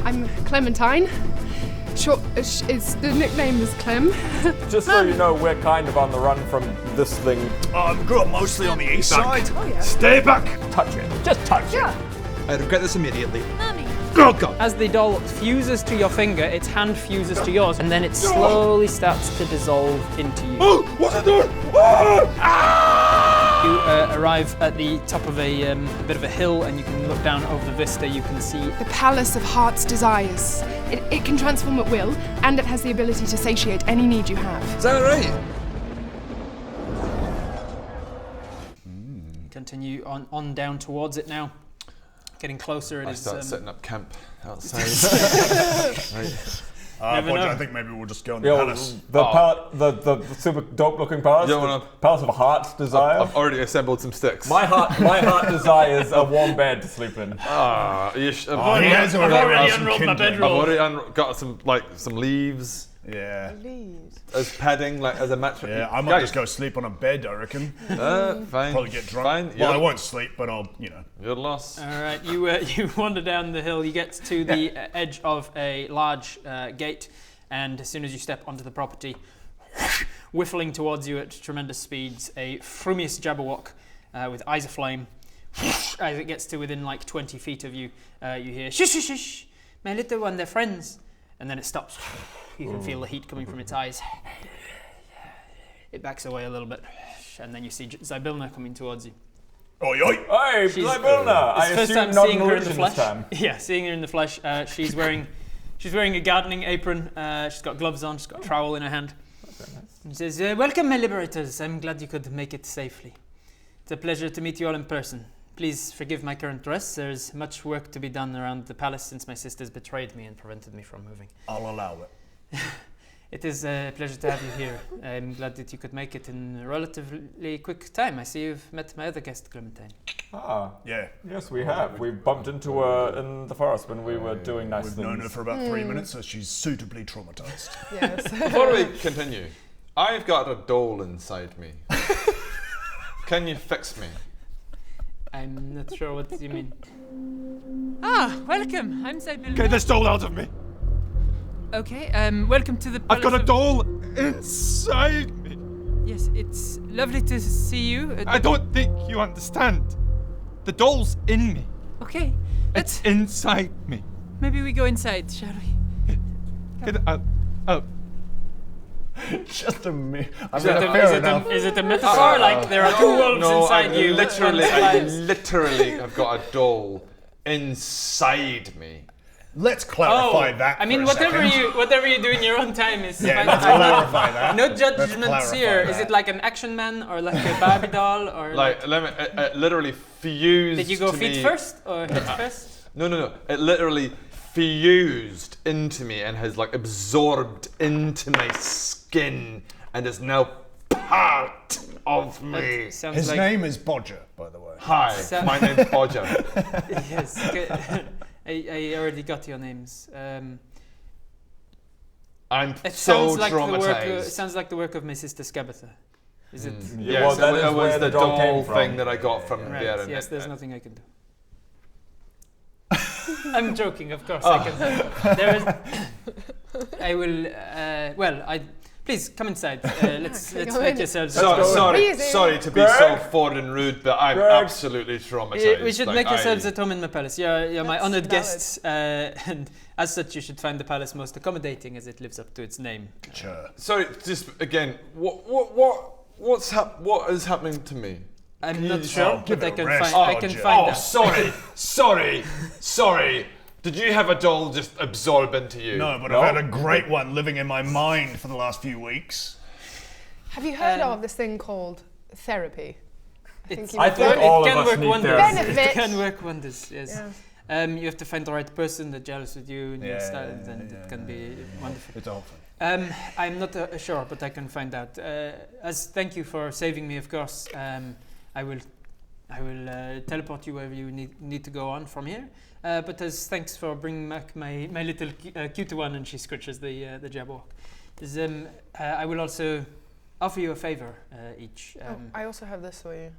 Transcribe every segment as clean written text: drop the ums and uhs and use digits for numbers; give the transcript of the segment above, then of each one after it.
I'm Clementine. The nickname is Clem. Just so you know, we're kind of on the run from this thing. Grew up mostly on the east side. Oh, yeah. Stay back! Touch it. Just touch it. I regret this immediately. Mommy. Oh, God! As the doll fuses to your finger, its hand fuses to yours, and then it slowly starts to dissolve into you. Oh, what's it doing? You arrive at the top of a bit of a hill, and you can look down over the vista. You can see The Palace of Heart's Desires. It can transform at will, and it has the ability to satiate any need you have. Is that right? continue on down towards it now. Getting closer. I start setting up camp outside. Right. I think maybe we'll just go in the palace. The super dope-looking palace. Palace of Heart's Desire. I've already assembled some sticks. My heart desires a warm bed to sleep in. I've already unrolled my bedroll. I've already got some leaves. Yeah. As padding, like as a match. Yeah, I might just go sleep on a bed, I reckon. Fine. Probably get drunk. Fine. Well, I won't sleep, but I'll, You're lost. All right, you wander down the hill. You get to the edge of a large gate, and as soon as you step onto the property, whiffling towards you at tremendous speeds, a frumious Jabberwock with eyes aflame. As it gets to within like 20 feet of you, you hear, "Shush, shush, shush, my little one, they're friends." And then it stops. You can feel the heat coming from its eyes. It backs away a little bit, and then you see Zybilna coming towards you. Oi, oi! Hey, Zybilna! I It's the first assume time not seeing an her in the illusion flesh. this time. Yeah, seeing her in the flesh. She's wearing a gardening apron. She's got gloves on. She's got a trowel in her hand. Very nice. She says, "Welcome, my liberators. I'm glad you could make it safely. It's a pleasure to meet you all in person. Please forgive my current dress. There's much work to be done around the palace since my sisters betrayed me and prevented me from moving." I'll allow it. It is a pleasure to have you here. I'm glad that you could make it in a relatively quick time. I see you've met my other guest, Clementine. Ah, Yeah. yes, we have. We bumped into her in the forest when we were doing nice We've things. known her for about 3 minutes, so she's suitably traumatized. Yes. Before we continue, I've got a doll inside me. Can you fix me? I'm not sure what you mean. Welcome. I'm Zybilna. Get this doll out of me! Okay, welcome to the I've palace. got a doll inside me! Yes, it's lovely to see you. I don't think you understand. The doll's in me. Okay, It's inside me. maybe we go inside, shall we? Get it out. Oh. Just a me. Is it a metaphor? Like there are two wolves inside you. I literally have got a doll inside me. Let's clarify that. I mean, for a second. whatever you do in your own time is. Yeah, fine. let's clarify that. No Let's judgments clarify here. Is that. it like an action man or like a Barbie doll or Like, let me. It literally fused. Did you go to feet me. first or head first? No. It literally fused into me and has like absorbed into my skin and is now part of me. That sounds His like name is Bodger, by the way. Hi, So- my name's Bodger. yes. Okay. I already got your names. I'm It so sounds like traumatized. it sounds like the work of my sister Scabatha. Is it? Yeah, well, Yes, that it is was where the the doll doll came from. thing that I got from Right. there. And Yes. it- There's nothing I can do. I'm joking, of course. I can. There is. I will. Please come inside. Let's go make in. yourselves. Sorry to be so Greg? forward and rude, but I'm Greg? absolutely traumatized. We should Like, make yourselves I- at home in my palace. You're my That's honoured valid. guests, and as such, you should find the palace most accommodating, as it lives up to its name. Sure. Sorry, just again, what is happening to me? I'm Can you not just- sure, give but I it a can rest, find. I can Roger. find Oh, out. sorry. Did you have a doll just absorb into you? No, but I've had a great one living in my mind for the last few weeks. Have you heard of this thing called therapy? I think all of us need wonders. therapy. Benefit. It can work wonders. Yes. Yeah. You have to find the right person that's jealous with you and your Yeah, style, yeah, and it can be wonderful. It's all fun. I'm not sure, but I can find out. As thank you for saving me, of course. I will teleport you wherever you need to go on from here. But as thanks for bringing back my little cute one, and she scratches the Jabberwock. I will also offer you a favor each. I also have this for you.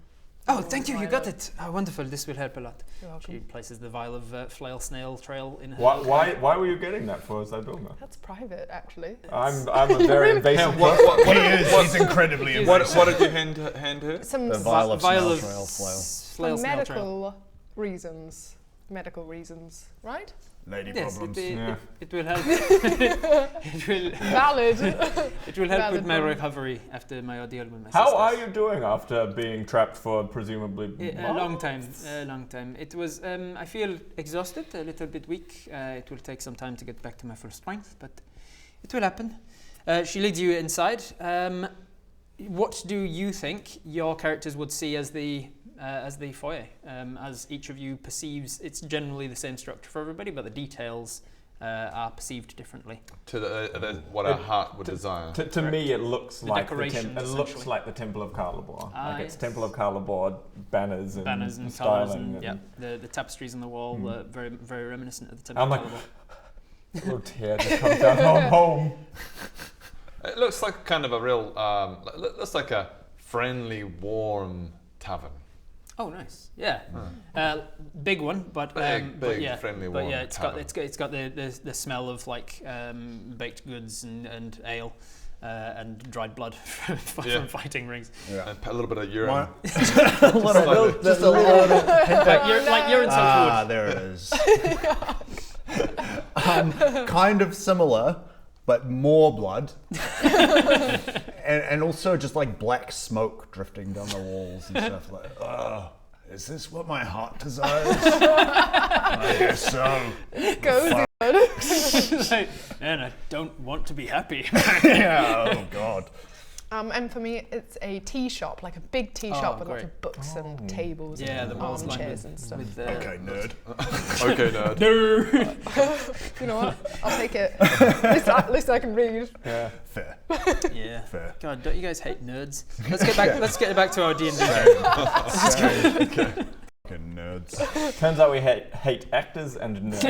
Oh, thank you, you got it. Oh, wonderful, this will help a lot. You're welcome. She places the vial of flail snail trail in her. Why were you getting that for Zybilna? That's private, actually. I'm a very invasive He's incredibly invasive. What did you hand her? Some The vial of vial snail of trail flail. flail for snail trail. medical reasons. Medical reasons, right? Lady Yes, problems. it will help. it will Valid. It will help with Valid my point. recovery after my ordeal with my How sisters. are you doing after being trapped for presumably A long time. A long time. It was. I feel exhausted, a little bit weak. It will take some time to get back to my full strength, but it will happen. She leads you inside. What do you think your characters would see as the foyer? As each of you perceives, it's generally the same structure for everybody, but the details are perceived differently. To what our heart would desire. To me, it looks like decorations, it looks essentially. like the Temple of Carlibor. Ah, It's yes. Temple of Carlibor banners and Banners and colours styling. and the tapestries on the wall, very very reminiscent of the Temple I'm of like, Calibor. a little tear just comes down home. It looks like kind of a real, looks like a friendly, warm tavern. Oh, nice. Yeah, big one, but Big, but yeah, friendly, but warm yeah, it's tavern. got the smell of like baked goods and ale and dried blood from fighting rings. And a little bit of urine. A little, just a little. Like you're in such wood. There it is. Kind of similar, but more blood. and also just like black smoke drifting down the walls and stuff like, is this what my heart desires? I guess so. Cozy. Like, and I don't want to be happy. Yeah, oh god. And for me, it's a tea shop, like a big tea shop with lots great. of books and tables Yeah, and the walls lined armchairs and stuff. with Okay, nerd. Okay, nerd. You know what? I'll take it. At least I can read. Yeah. Fair. Yeah. Fair. God, don't you guys hate nerds? Let's get back. Let's get back to our D&D. Fucking nerds. Turns out we hate actors and nerds.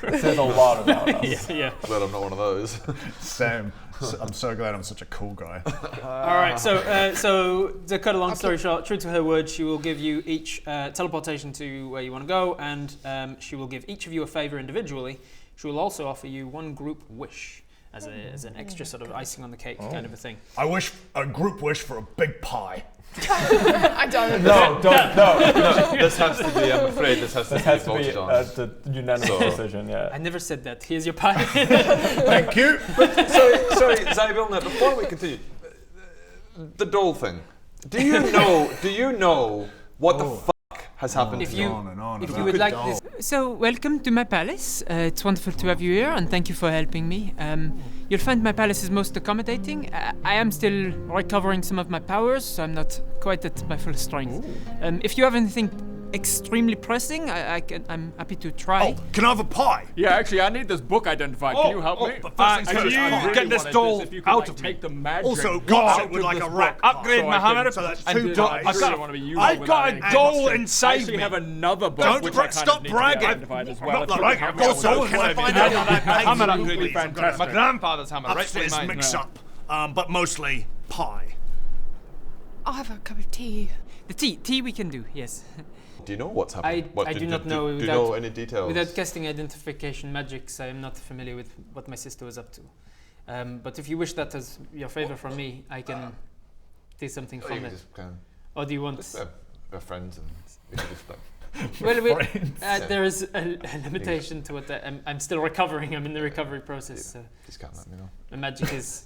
It says a lot about us. Yeah. Glad I'm not one of those. Sam, I'm so glad I'm such a cool guy. All right. So to cut a long story short, true to her word, she will give you each teleportation to where you want to go, and she will give each of you a favor individually. She will also offer you one group wish as an extra sort of icing on the cake kind of a thing. I wish a group wish for a big pie. I don't. No. This has to be, I'm afraid, this has to be voted on. the unanimous decision, yeah. I never said that. Here's your pie. Thank you. Sorry, Zybilna, before we continue, the doll thing. Do you know what the fuck has happened If to you you? On and on if about you would the like doll. this. So welcome to my palace. It's wonderful to have you here, and thank you for helping me. You'll find my palace is most accommodating. I am still recovering some of my powers, so I'm not quite at my full strength. If you have anything extremely pressing, I'm happy to try. Oh, can I have a pie? Yeah, actually, I need this book identified. Can you help me? but first things Actually, first, I can you really get this wanted doll if you could, out like, of me? take the magic Also, out got it of with like this a rack. book Upgrade so my I can- hammer. So that's and two do- pies. I really want to be useful I've with got that. a And doll I inside actually me. have another book Don't which bra- I kind stop of need bragging. to get identified as well. Not If you bragging. could help me out Also, with can I that. find I out got what that hammer Absolutely upgrade. fantastic. My grandfather's hammer, right next to upstairs mine. mix up, but mostly pie. I'll have a cup of tea. The tea we can do. Yes. Do you know what's happened? I do not know Do you without- know any details? Without casting identification magics, I am not familiar with what my sister was up to. But if you wish that as your favor from me, I can do something Or you from can it. just kind of, Or do you want? we're friends and we can just like, Well, there is a limitation to what I'm still recovering. I'm in the recovery process. So just can't let me know. the magic is.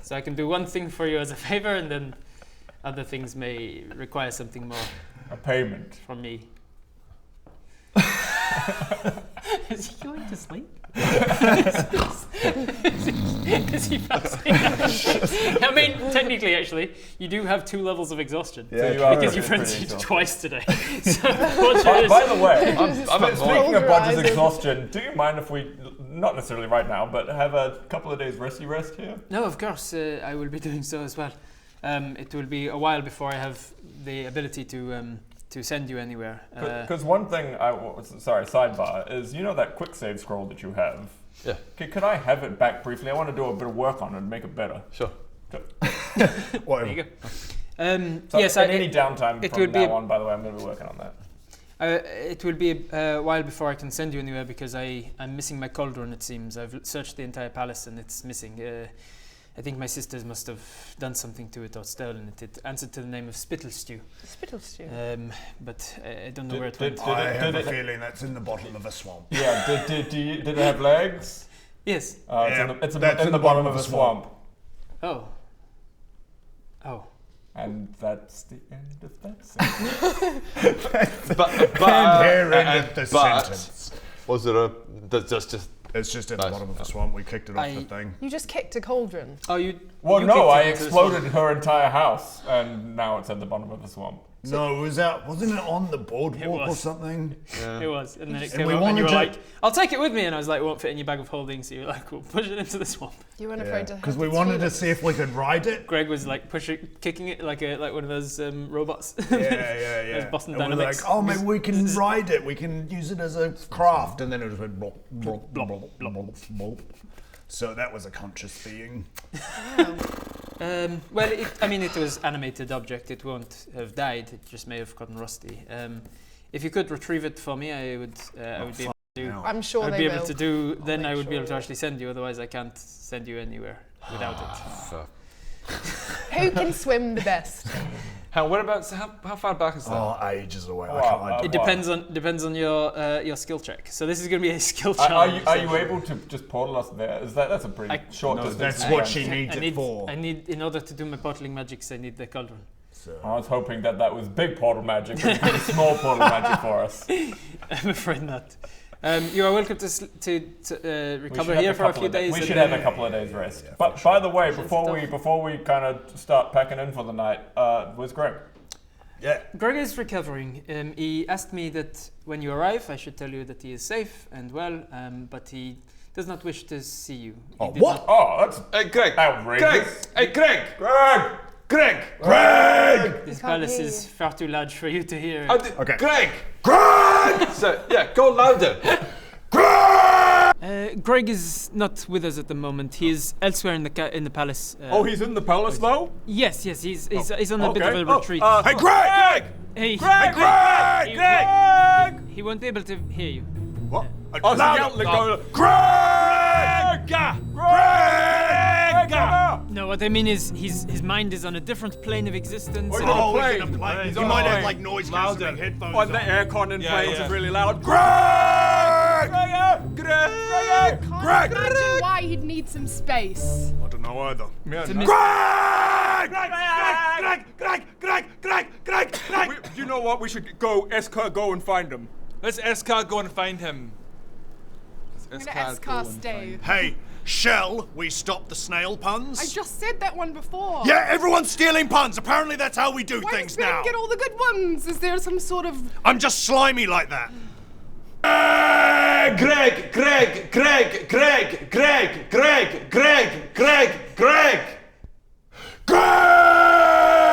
So I can do one thing for you as a favor, and then other things may require something more A payment. from me. Is he going to sleep? Is he passing out? I mean, technically, actually, you do have 2 levels of exhaustion. So you are Because you pretty frenzied exhausted. twice today. So what By the way, I'm at speaking of Close Budge's your eyes. exhaustion, do you mind if we, not necessarily right now, but have a couple of days resty rest here? No, of course, I will be doing so as well. It will be a while before I have the ability to send you anywhere. Because one thing, sidebar, is you know that quick save scroll that you have? Yeah. Could I have it back briefly? I want to do a bit of work on it and make it better. Sure. There you go. So yes, any downtime it from would be now on, by the way, I'm going to be working on that. It will be a while before I can send you anywhere because I'm missing my cauldron, it seems. I've searched the entire palace and it's missing. I think my sisters must have done something to it or stolen it. It answered to the name of Spittle Stew. Spittle stew. But I don't know where it went. I have a feeling that's in the bottom of a swamp. Yeah, did it have legs? Yes. It's in the bottom of a swamp. Oh. And that's the end of that sentence. Sentence. Was there a... That's just... It's just in the bottom of the swamp. We kicked it off the thing. You just kicked a cauldron. Oh, you... Well, you no, I kicked it into the exploded swamp. her entire house, and now it's at the bottom of the swamp. No, it was out. Wasn't it on the boardwalk or something? It was. And then it And came we up and you were wanted like, I'll take it with me. And I was like, it won't fit in your bag of holding. So you're like, we'll push it into the swamp. You weren't afraid to. Because we wanted to see if we could ride it. Greg was like kicking it like one of those robots. Yeah. Those Boston And we're Dynamics. like, oh, maybe we can ride it. We can use it as a craft. And then it was went blop, blop, blop, blop, blop. So that was a conscious being. Well, it was animated object. It won't have died. It just may have gotten rusty. If you could retrieve it for me, I would be able to do. I'm sure I'd they be will. able to do. Then make I would be sure. able to actually send you. Otherwise, I can't send you anywhere without it. Who can swim the best? How far back is that? Oh, ages away. Wow, It depends on your skill check. So this is going to be a skill Are challenge. you able to just portal us there? That's a pretty short distance. That's to what go. she needs it for. I need, in order to do my bottling magics, I need the cauldron. I was hoping that was big portal magic, but pretty small portal magic for us. I'm afraid not. You are welcome to recover here for a few days. We should have a couple of days rest. But by the way, before we kind of start packing in for the night, where's Greg? Yeah. Greg is recovering. He asked me that when you arrive, I should tell you that he is safe and well, but he does not wish to see you. Oh, what? That's Hey, Greg! outrageous. Hey, Greg! Greg! This palace is far too large for you to hear. Okay. Greg! So, yeah, go louder. Greg is not with us at the moment. He is elsewhere in the palace. He's in the palace though? Yes, he's on a bit of a retreat. Hey, Greg! Hey, Greg! he won't be able to hear you. What? No, what I mean is his mind is on a different plane of existence. Oh, and- you're he's playing. in a plane. He's He on might a have plane. like noise cancelling headphones. On the aircon in planes yeah. is really loud. Can't imagine why he'd need some space. I don't know either. You know what? We should go and find him. Let's escort go and find him. I'm gonna S-cast Dave. Hey, shall we stop the snail puns? I just said that one before. Yeah, everyone's stealing puns. Apparently that's how we do Why things does Ben now. get all the good ones? Is there some sort of... I'm just slimy like that. Greg!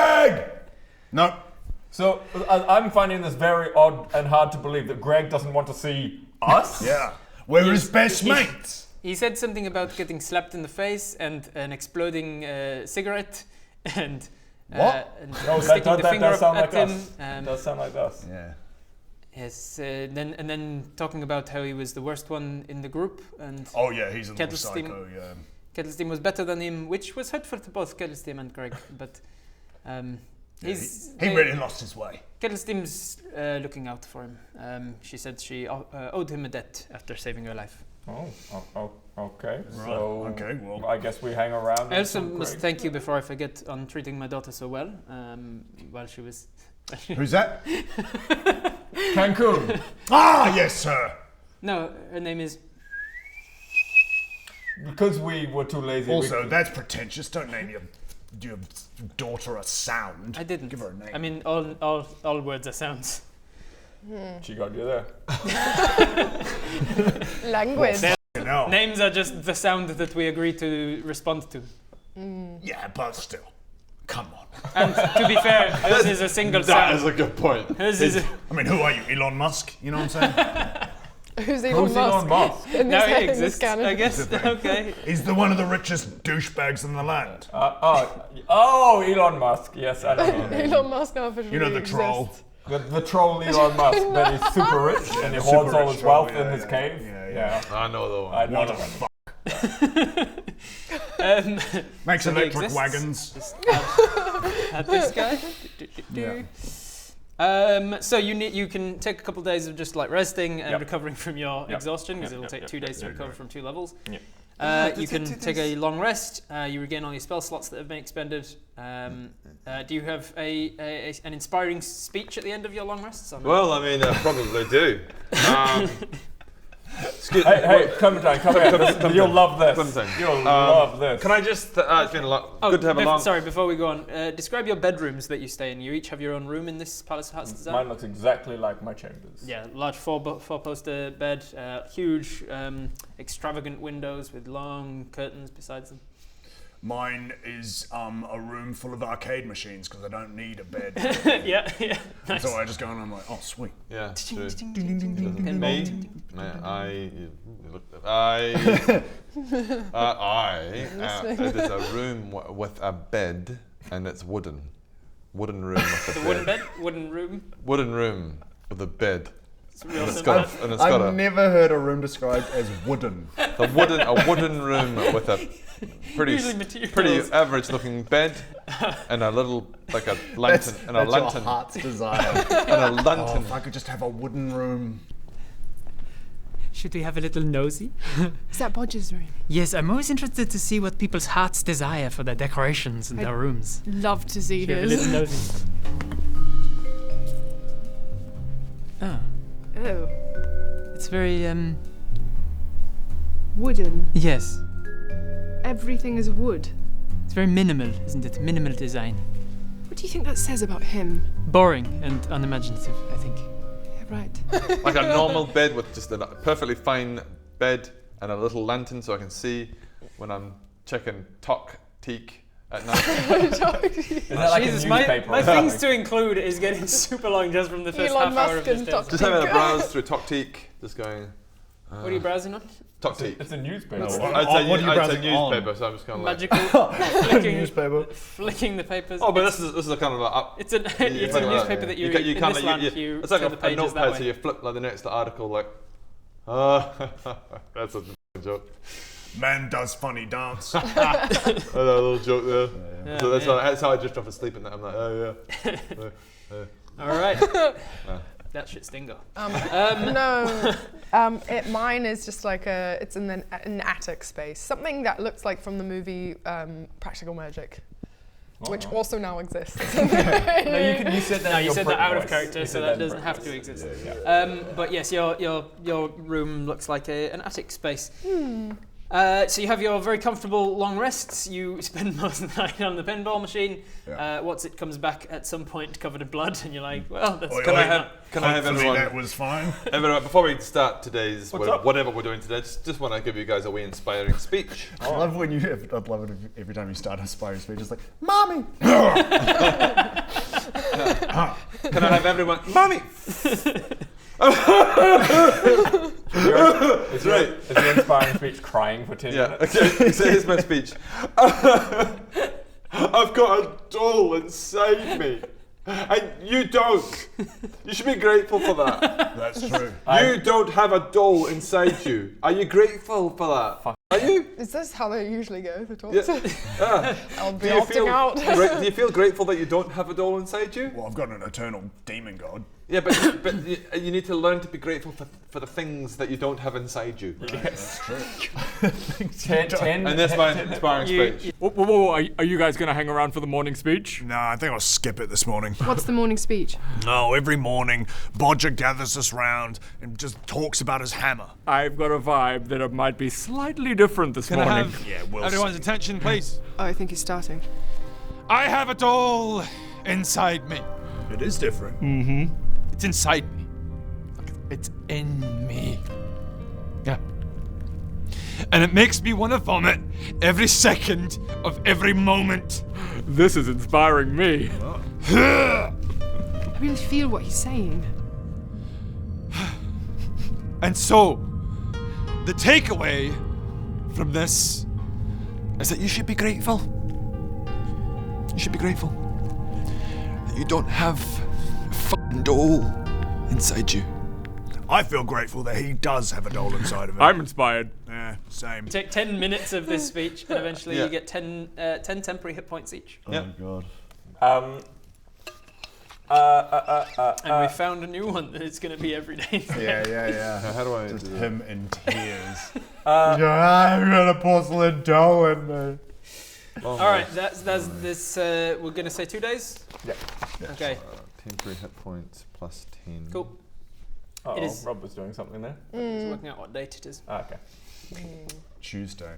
Greg! No. So I'm finding this very odd and hard to believe that Greg doesn't want to see us. Yeah. We're his best mates. He said something about getting slapped in the face and an exploding cigarette and What? and No, sticking the that finger does sound up like at him. us. Does sound like us. Yeah. Yes, then talking about how he was the worst one in the group and Oh yeah, he's a little Kettlestein. psycho, yeah. Kettlestein was better than him, which was hurtful to both Kettlestein and Greg. But He really lost his way. Kettlesteam's looking out for him. She said she owed him a debt after saving her life. Oh, okay. Right. So Okay, well. I guess we hang around. I also until must Greg- thank you before I forget on treating my daughter so well while she was. Who's that? Cancun. Ah, yes, sir. No, her name is. Because we were too lazy. Also, that's pretentious. Don't name your daughter a sound. I didn't. Give her a name. I mean, all words are sounds. She got you there. language? No. Names are just the sound that we agree to respond to. Yeah, but still. Come on. And to be fair, hers is a single That sound. is a good point. Hers is. I mean, who are you, Elon Musk? You know what I'm saying? Who's Elon Who's Musk? Elon Musk? In Now this- he in this exists, canon. I guess. Okay. He's one of the richest douchebags in the land. Elon Musk. Yes, I know. who you mean. Elon Musk now officially You know the exists. troll. The troll Elon Musk, but he's super rich and he Super hoards all rich his troll, wealth yeah, in his yeah. cave. Yeah. I know the one. I know What the a one. fuck. Makes So he electric exists. wagons. At this guy. So you can take a couple of days of just like resting and Yep. recovering from your Yep. exhaustion because Yep, it'll yep, take yep, 2 days to yep, recover yep. from 2 levels. Yep. You can take a long rest. You regain all your spell slots that have been expended. Do you have an inspiring speech at the end of your long rests? Or no? Well, I mean, I probably do. Excuse Hey, Clementine, come here. You'll love this. Clementine. You'll love this. Can I just? It's been a lot. Good to have a long. Sorry, before we go on, describe your bedrooms that you stay in. You each have your own room in this Palace of Hearts design? Mine looks exactly like my chambers. Yeah, large four-poster bed, huge, extravagant windows with long curtains besides them. Mine is a room full of arcade machines because I don't need a bed. yeah. Nice. So I just go and I'm like, oh sweet. Yeah. True. Pinball. Me? It is a room with a bed, and it's wooden. Wooden room with a The bed. wooden bed, wooden room. Wooden room with a bed. It's real And it's simple. got, and it's got I've never heard a room described as wooden. a wooden room with a Usually materials. pretty average looking bed and a little like a lantern and a That's lantern your heart's desire. and a Oh, lantern. if I could just have a wooden room. Should we have a little nosy? Is that Bodge's room? Yes, I'm always interested to see what people's hearts desire for their decorations in their rooms. Love to see Should we have a his. little nosy? Oh, Oh, it's very, wooden. yes. Everything is wood. It's very minimal, isn't it? Minimal design. What do you think that says about him? Boring and unimaginative, I think. Yeah, right. Like a normal bed with just a perfectly fine bed and a little lantern so I can see when I'm checking Tok Teak at night. Is that like Jesus, a my newspaper or things something? to include is getting super long just from the first Elon half hour Musk of this and day. Tok Just having a browse through Tok Teak, just going What are you browsing on? Tok Teak. It's a newspaper. No, isn't it? what are you I'd say browsing on? newspaper, so I'm just kind of like. Magical flicking, Newspaper. flicking the papers. Oh, but this is a kind of like up. It's a it's a newspaper that you can in kinda- this land you it's like turn a the pages that notepad, so way. you flip like the next article, like. That's a joke. Man does funny dance. A little joke there. Yeah, So that's, yeah. that's how I drift off asleep in that. I'm like, oh yeah. All right. That shit's dingo. No. Mine is just like it's in an attic space. Something that looks like from the movie Practical Magic, which also now exists. No, you said that. No, in you your said Brit that out of voice. character, You so said that in doesn't Brit have voice. to exist. Yeah. But yes, your room looks like an attic space. So you have your very comfortable long rests. You spend most of the night on the pinball machine. Yeah. It comes back at some point covered in blood, and you're like, well, that's Oi, Can oi. I have Hopefully everyone? that was fine. Everyone, before we start today's What's up? whatever we're doing today, just want to give you guys a wee inspiring speech. I love when I'd love it if every time you start a inspiring speech, it's like, Mommy! Can I have everyone? Mommy. Is your inspiring speech crying for 10 Yeah. minutes? Okay. So here's my speech. I've got a doll inside me, and you don't. You should be grateful for that. That's true. You don't have a doll inside you. Are you grateful for that? Are you? Is this how they usually go? The talks? Yeah. I'll be Do you opting feel out. do you feel grateful that you don't have a doll inside you? Well, I've got an eternal demon god. Yeah, but you need to learn to be grateful for the things that you don't have inside you. Yes. True. 10. And that's my inspiring speech. Whoa, are you guys gonna hang around for the morning speech? No, I think I'll skip it this morning. What's the morning speech? No, every morning, Bodger gathers us round and just talks about his hammer. I've got a vibe that it might be slightly different this Can I morning. have Yeah, we'll everyone's see. attention, please? Oh, I think he's starting. I have a doll inside me. It is different. It's inside me. It's in me. Yeah. And it makes me want to vomit every second of every moment. This is inspiring me. I really feel what he's saying. And so, the takeaway from this is that you should be grateful. You should be grateful that you don't have a fucking doll inside you. I feel grateful that he does have a doll inside of him. I'm inspired. Yeah, same. Take 10 minutes of this speech, and eventually you get 10 temporary hit points each. Oh my god. And we found a new one that it's going to be every day. Yeah. How do I Just do him in tears. I've got a porcelain doll in me. Oh, Alright, that's this. We're going to say 2 days? Yeah. Okay. Temporary hit points plus 10. Cool. Oh, It is- Rob was doing something there. Just working out what date it is. Okay. Tuesday.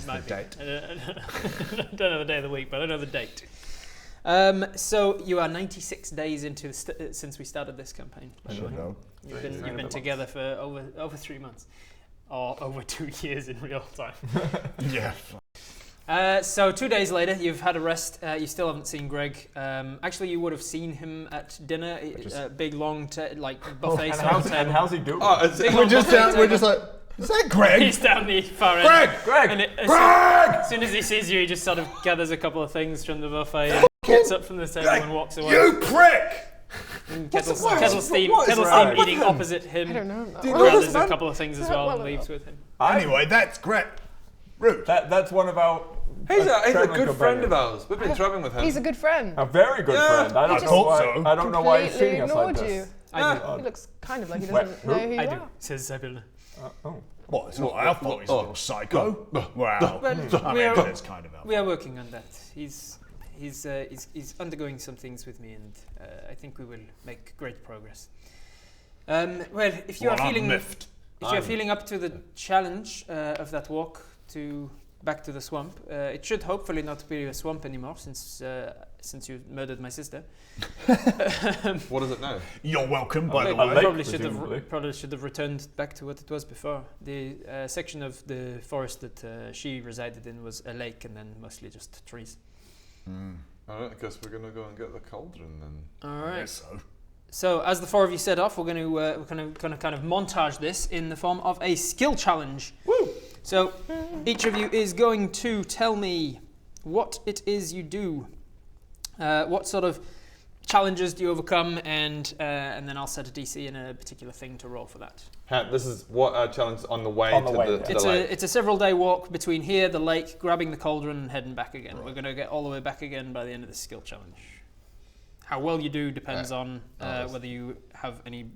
Might be. date. I don't know the day of the week, but I know the date. So you are 96 days into since we started this campaign. Should know. You've been together for over 3 months, or over 2 years in real time. Yeah. So 2 days later, you've had a rest. You still haven't seen Greg. Actually, you would have seen him at dinner. Big long buffet style table. And how's he doing? Big long buffet table. We're just like, is that Greg? He's down the far end. Greg! And as soon as he sees you, he just sort of gathers a couple of things from the buffet and gets up from the table and walks away. You prick! And Kettle's Steam eating opposite him. I don't know. Gathers a couple of things as well and leaves with him. Anyway, that's great. Rude. That's one of our. He's a traveling good friend of companions. ours. We've been traveling with him. He's a good friend. A very good friend. I don't know why. so. I don't know why he's treating us like Completely this. ignored I He looks kind of like he Wait, doesn't know who you do. I are. do. Says Zebulon. Oh. What? It's not our fault he's a little psycho. Wow. I mean, it's kind of our We are working on that. He's undergoing some things with me, and I think we will make great progress. Well, if you are feeling up to the challenge of that walk back to the swamp, it should hopefully not be a swamp anymore since you murdered my sister. What is it now? You're welcome, by the A way. lake, Probably should have returned back to what it was before. The section of the forest that she resided in was a lake, and then mostly just trees. Alright, I guess we're gonna go and get the cauldron then. All right. Yes, so. So as the four of you set off, we're going to kind of montage this in the form of a skill challenge. Woo! So each of you is going to tell me what it is you do. What sort of challenges do you overcome, and then I'll set a DC and a particular thing to roll for that. This is what our challenge on the way to the lake. It's a several-day walk between here, the lake, grabbing the cauldron, and heading back again. Right. We're going to get all the way back again by the end of the skill challenge. How well you do depends on whether you have any.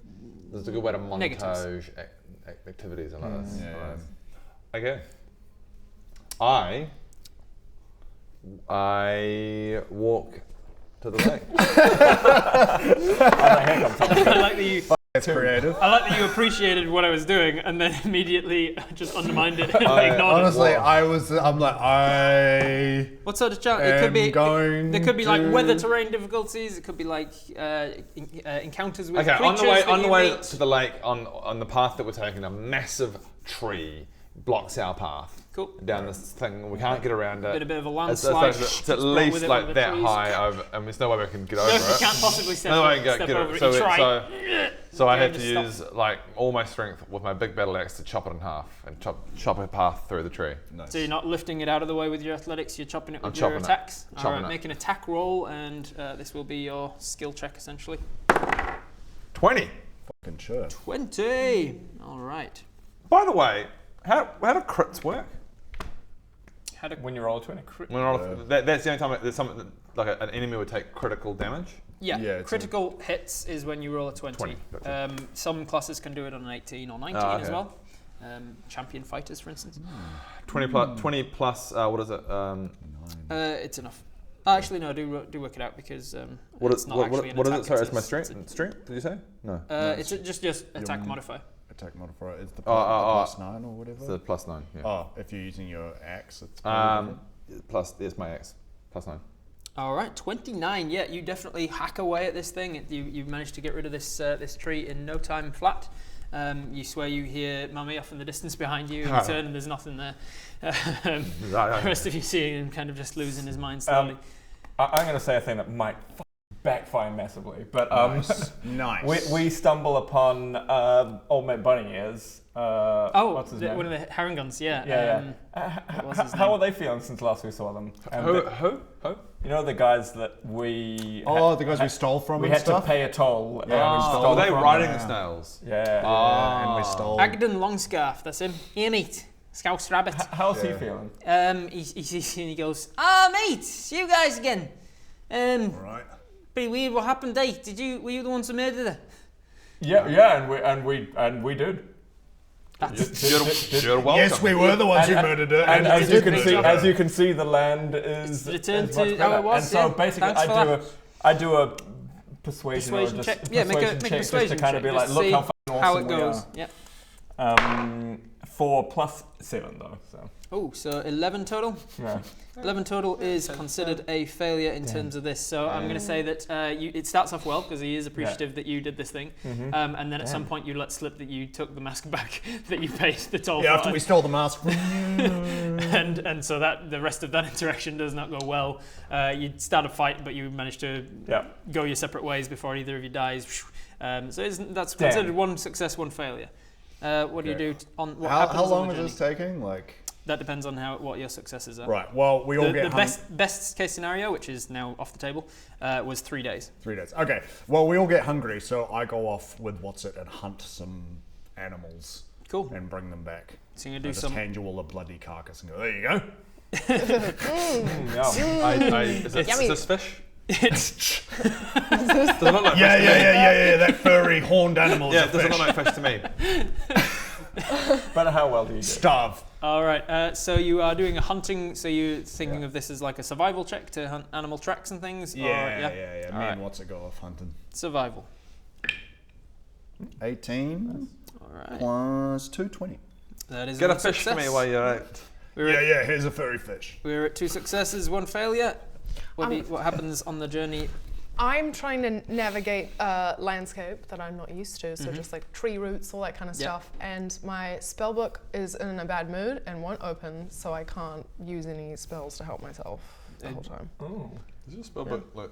This is a good way to negatives. montage activities and like this. Yeah. Okay. I walk to the lake. I like that you. It's creative. I like that you appreciated what I was doing and then immediately just undermined it and ignored Honestly, it. I'm like, What sort of challenge? It could be. There could be like weather terrain difficulties. It could be like encounters with creatures. On the way to the lake, on the path that we're taking, a massive tree blocks our path. Cool. Down this thing, we can't get around it. A bit of a landslide. It's at least like that high over, and there's no way we can get over it. You can't possibly step No way over, I can step get over it. it. You try. So I had to just use like all my strength with my big battle axe to chop it in half and chop a path through the tree. Nice. So you're not lifting it out of the way with your athletics, you're chopping it with your chopping it. attacks. Chopping Alright, it. make an attack roll, and this will be your skill check essentially. 20. Fucking sure. 20! Alright. By the way, how do crits work? When you roll a 20. That's the only time there's something like an enemy would take critical damage. Yeah, critical hits is when you roll a 20. 20, gotcha. Some classes can do it on an 18 or 19 as well. Champion fighters, for instance. 20 plus what is it? 9. It's enough. Actually, no, do work it out because What it's is not actually an attack. it? Sorry, it's my strength. Strength? Did you say? No. It's just attack modifier. Attack modifier is the plus 9 or whatever. It's the plus 9. Yeah. Oh, if you're using your axe, it's plus. There's my axe. Plus 9. All right, 29. Yeah, you definitely hack away at this thing. You've managed to get rid of this tree in no time flat. You swear you hear Mummy off in the distance behind you, and you turn and there's nothing there. The rest of you seeing him kind of just losing his mind slowly. I'm going to say a thing that might backfire massively. But Nice. we stumble upon Old Mate Bunny Ears. What's his name? One of the Harringons, yeah. How are they feeling since last we saw them? Who? You know the guys that we... the guys we stole from we and had stuff? to pay a toll. And we Are stole they from riding them. the snails? Yeah. And we stole... Agden Longscarf, that's him. Hey, mate. Scouse Rabbit. How's he feeling? He goes, mate, you guys again. Right. Pretty weird what happened, eh? Were you the ones who murdered her? Yeah, and we did. You're welcome. Yes, we were the ones who murdered her. And And as you can see, the land is returned is much to better. how it was, And so yeah. basically, Thanks for I do a persuasion check. Yeah, Make a check just persuasion to kind of check, be like, just look see how fucking awesome how it we goes. are. Yeah. 4 plus 7 though. So Oh, so 11 total? yeah. 11 total is considered a failure in terms of this. So I'm going to say that it starts off well because he is appreciative that you did this thing. And then at some point you let slip that you took the mask back that you paid the toll for. after we stole the mask from you. and so that the rest of that interaction does not go well. You start a fight, but you manage to go your separate ways before either of you dies. So that's considered one success, one failure. What do you do on what happens How on long the is journey? this taking? That depends on what your successes are. Right. Well, we all The get best case scenario, which is now off the table, was 3 days. 3 days. Okay. Well, we all get hungry, so I go off with and hunt some animals. Cool. And bring them back. So you're gonna do I just some. hand you all a bloody carcass and go, there you go. Is this fish? It's Does it look like fish to me? Yeah. That furry horned animal. Yeah, it doesn't look like fish to me. But how well do you do? Starve. all right. So you are doing a hunting. So you're thinking of this as like a survival check to hunt animal tracks and things. Yeah. Or, Me and What's it go off hunting. Survival. 18 All right. plus 220. That is Get a one fish for me success. while you're out. Here's a furry fish. We're at 2 successes, 1 failure. What happens on the journey? I'm trying to navigate a landscape that I'm not used to, so just like tree roots, all that kind of stuff. And my spell book is in a bad mood and won't open, so I can't use any spells to help myself the whole time. Oh. Is your spell book like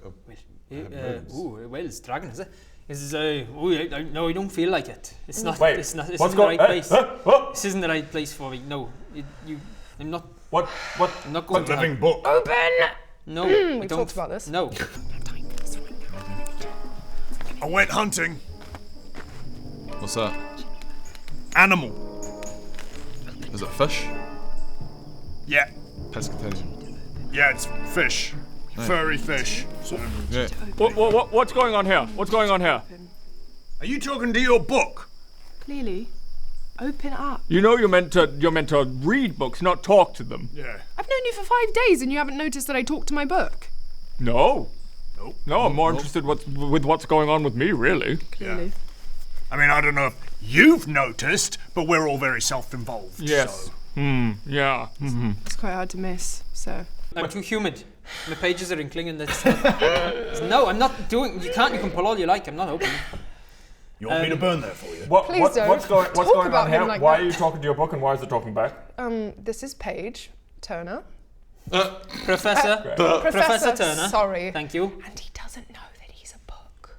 Well, it's dragon, is it? No, I don't feel like it. It's not. Wait, It's not. This what's isn't the going? right place. What? This isn't the right place for me. No, I'm not. What? I'm not going to. Living book. Open! No, We don't. talked about this. No. I went hunting. What's that? Animal. Is it a fish? Yeah. Pescatarian. Yeah, it's fish. Furry fish. Yeah. What's going on here? What's going on here? Are you talking to your book? Clearly. Open up. You know you're meant to read books, not talk to them. Yeah. I've known you for 5 days and you haven't noticed that I talk to my book. No. Nope. No, I'm more interested with what's going on with me, really. Clearly. I mean, I don't know if you've noticed, but we're all very self-involved. Yes. So. Yeah. It's quite hard to miss, so. I'm too humid. My pages are inkling and that's. No, I'm not doing. You can pull all you like. I'm not opening. You want me to burn that for you? Please don't What's going talk on about him here? like Why that. are you talking to your book and why is it talking back? This is Paige Turner. Professor. Professor Turner. Sorry. Thank you. And he doesn't know that he's a book.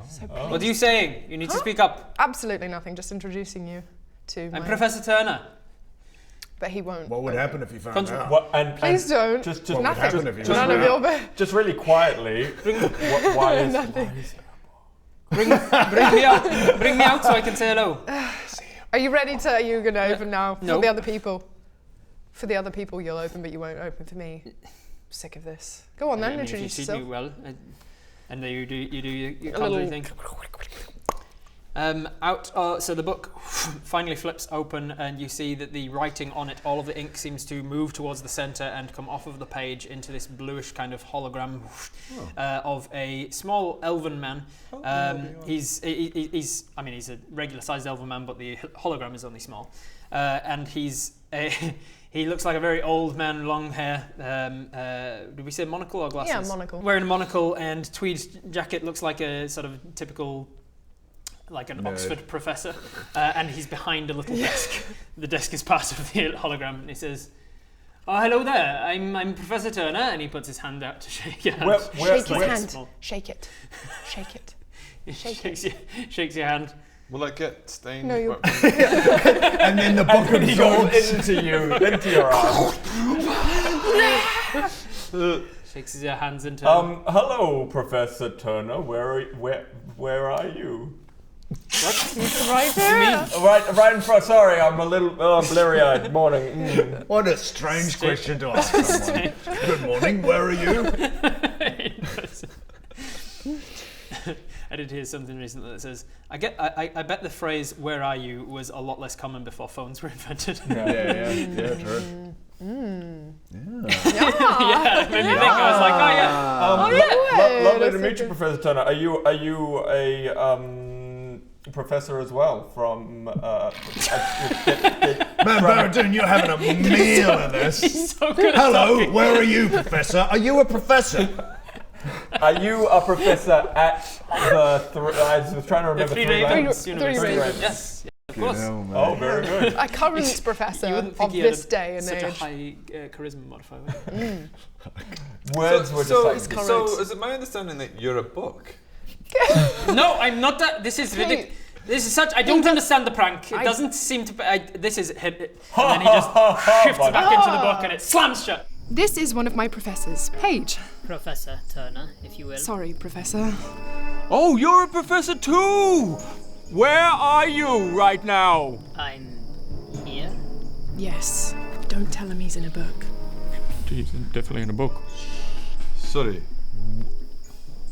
So What are you saying? You need to speak up. absolutely nothing, just introducing you to I'm my... Professor Turner. But he won't. What would happen if you found out? What? Please don't. Just What would Nothing. happen if you None found of out? your... just really quietly. Why is Nothing. Bring me out. Bring me out so I can say hello. Are you ready to... Are you going to open now? No. For the other people. For the other people you'll open, but you won't open for me. Sick of this. Go on then, I mean, if you introduce treat yourself. me well, and then you do your A conjuring little- thing. So the book finally flips open, and you see that the writing on it, all of the ink seems to move towards the center and come off of the page into this bluish kind of hologram of a small elven man. He's a regular-sized elven man, but the hologram is only small, and he looks like a very old man, long hair. Did we say monocle or glasses? Yeah, monocle. Wearing a monocle and tweed jacket, looks like a sort of typical, like an Oxford professor. And he's behind a little desk. The desk is part of the hologram, and he says, Oh, hello there. I'm Professor Turner, and he puts his hand out to shake your hand. Shake his hand. Shake it. Shake it. Shakes your hand. Will I get stained? No, you. And then the book absorbs into you, into your arm. Shakes your hands into. Hello, Professor Turner. Where are you? Right there. Right in front. Sorry, I'm a little bleary-eyed. Morning. What a strange question to ask someone. Good morning, where are you? I did hear something recently that says, I bet the phrase "Where are you?" was a lot less common before phones were invented. Yeah, true. Yeah, it made me think. I was like, oh yeah. Lovely to meet you, Professor Turner. Are you a professor as well from Man, Baradun, you're having a meal of this. So good at Hello, talking. where are you, Professor? Are you a professor? Are you a professor at the? I was trying to remember Three three Ravens Ravens. University. Yes, of course. Oh, very good. A current professor You wouldn't of think he had this day and such a age. high charisma modifier. Words were just like. So is it my understanding that you're a book? No, I'm not that. This is ridiculous. This is such. I don't understand the prank. It doesn't seem to. This is. And then he just shifts back into the book and it slams shut. This is one of my professors, Paige. Professor Turner, if you will. Sorry, Professor. Oh, you're a professor too! Where are you right now? I'm here. Yes. Don't tell him he's in a book. He's definitely in a book. Sorry.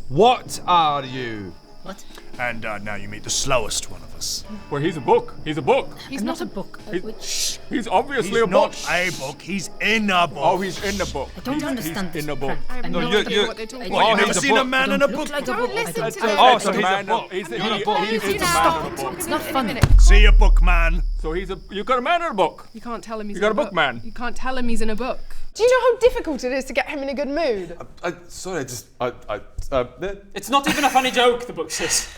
What are you? What? And now you meet the slowest one of us. Well, he's a book. He's a book. He's not a book. He's obviously He's a book. not a book, he's in a book. Oh, he's in the book. I don't understand this in a book. prank. I have no idea what they're talking What, about. you've never seen a man in a book? Like a Don't book. listen I to don't- him. Oh, so Don't he's a listen book. to He him. is a man in a book. It's not funny. See a book, man. So you got a man in a book. You can't tell him he's You in got a a book. book, man. You can't tell him he's in a book. Do you know how difficult it is to get him in a good mood? Sorry, It's not even a funny joke. The book says.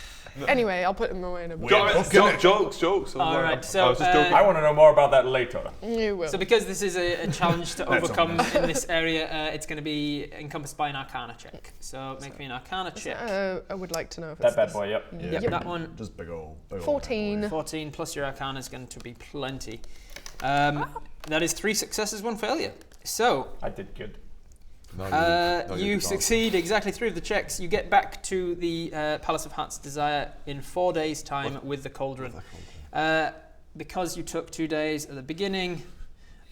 Anyway, I'll put him away in a book. jokes. All right, so I was just joking. I want to know more about that later. You will. So because this is a challenge to overcome in this area, it's going to be encompassed by an Arcana check. So make me an Arcana check. I would like to know if That it's bad this. boy. Yep. Yep, that one. Just big old 14. 14 plus your Arcana is going to be plenty. That is 3 successes, 1 failure. So I did good. you succeed exactly 3 of the checks. You get back to the Palace of Heart's Desire in 4 days' time with the cauldron. Because you took 2 days at the beginning,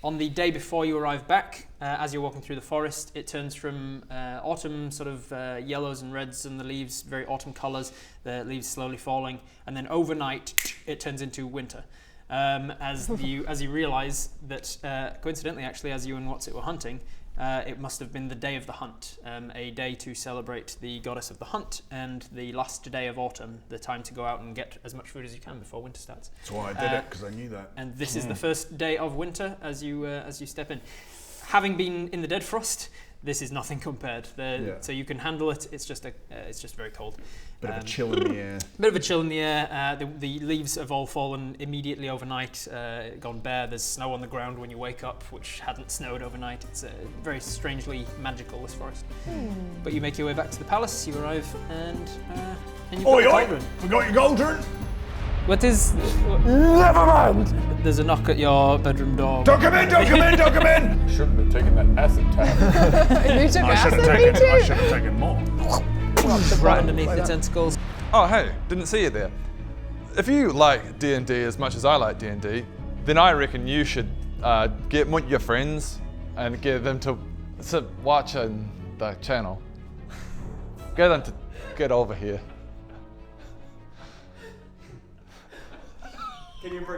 on the day before you arrive back, as you're walking through the forest, it turns from autumn sort of yellows and reds and the leaves, very autumn colours, the leaves slowly falling, and then overnight it turns into winter. As you realise that, coincidentally actually, as you and Whatsit were hunting, it must have been the day of the hunt, a day to celebrate the goddess of the hunt, and the last day of autumn, the time to go out and get as much food as you can before winter starts. That's why I did it, because I knew that. And this is the first day of winter as you step in. Having been in the dead frost, this is nothing compared. So you can handle it. It's just very cold. Bit of a chill in the air. Bit of a chill in the air. The leaves have all fallen immediately overnight, gone bare. There's snow on the ground when you wake up, which hadn't snowed overnight. It's very strangely magical, this forest. But you make your way back to the palace. You arrive and you've got the cauldron. We got your cauldron. What is? Never mind. There's a knock at your bedroom door. Don't come in. Shouldn't have taken that acid tab. You took I should acid, have me too. taken more. Right underneath the tentacles. Oh, hey, didn't see you there. If you like D&D as much as I like D&D, then I reckon you should get your friends and get them to watch the channel. Get them to get over here. Can you bring